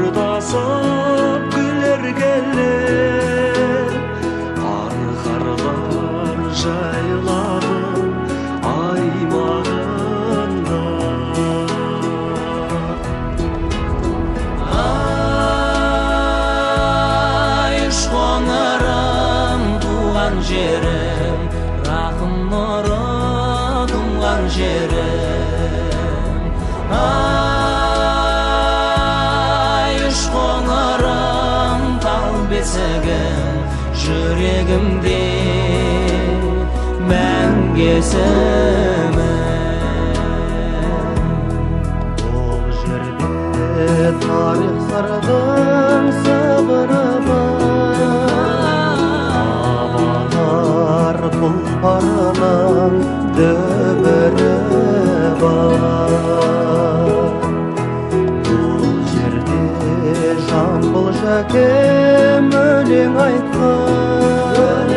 ырдасып күлер келер, арқарлар жайлады аймағында. Ай, шоңырым туған жерім, рахым нұры тұнған жерім. Ай, шоңырым тал бесігім, жүрегімде мәңгесімін. Бұл жерде тарих сырдың сыбыры бар, бабалар тұлпарының дүбірі бар. Бұл жерде Жамбыл Жәкем өлең айтқан,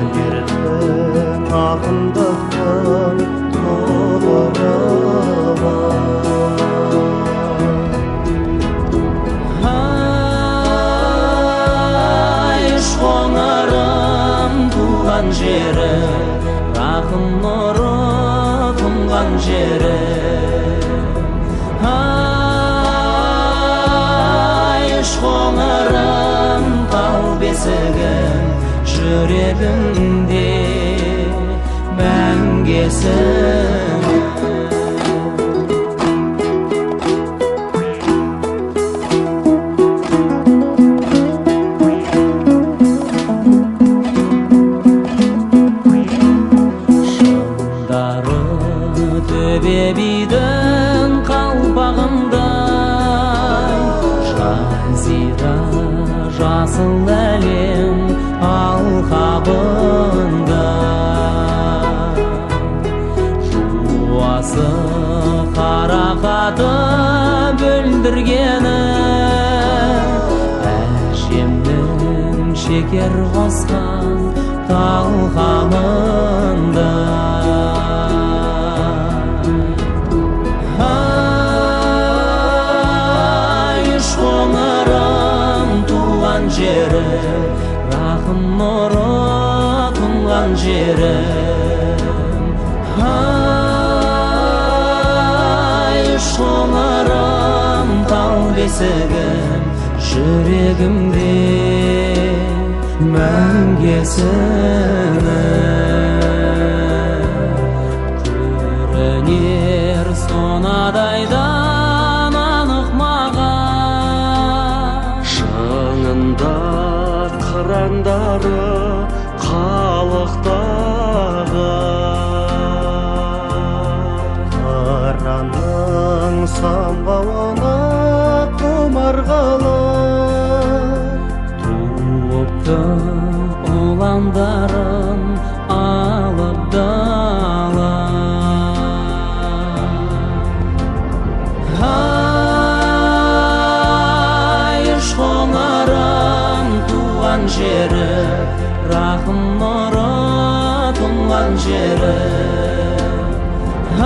өнердің ақындықтың тұғыры бар. Ай, шоңырым туған жері, рахым нұры тұнған жері. Ай, шоңырым тал бесігім, жүрегімде мәңгесімін. Шыңдары төбе бидің қалпағындай, жазира жасыл әлем алқабында. Жуасы қарақаты бүлдіргені, әжемнің шекер қосқан талқанында. Ай, шоңырым туған жері, рахым нұры тұнған жері. Ай, шоңырым тал бесігім, жүрегімде мәңгесімін. Көрінер сонадайдан анық маған, шыңында қырандары қалықтағы. Қыранның самғауына құмар қалып, туыпты ұландарын алып дала. Ай, шоңырым туған жері, рахым нұры тұнған жері.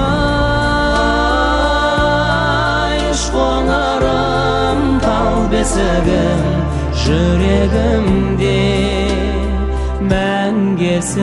Ай, шоңырым тал бесігім, жүрегімде мәңгесімін.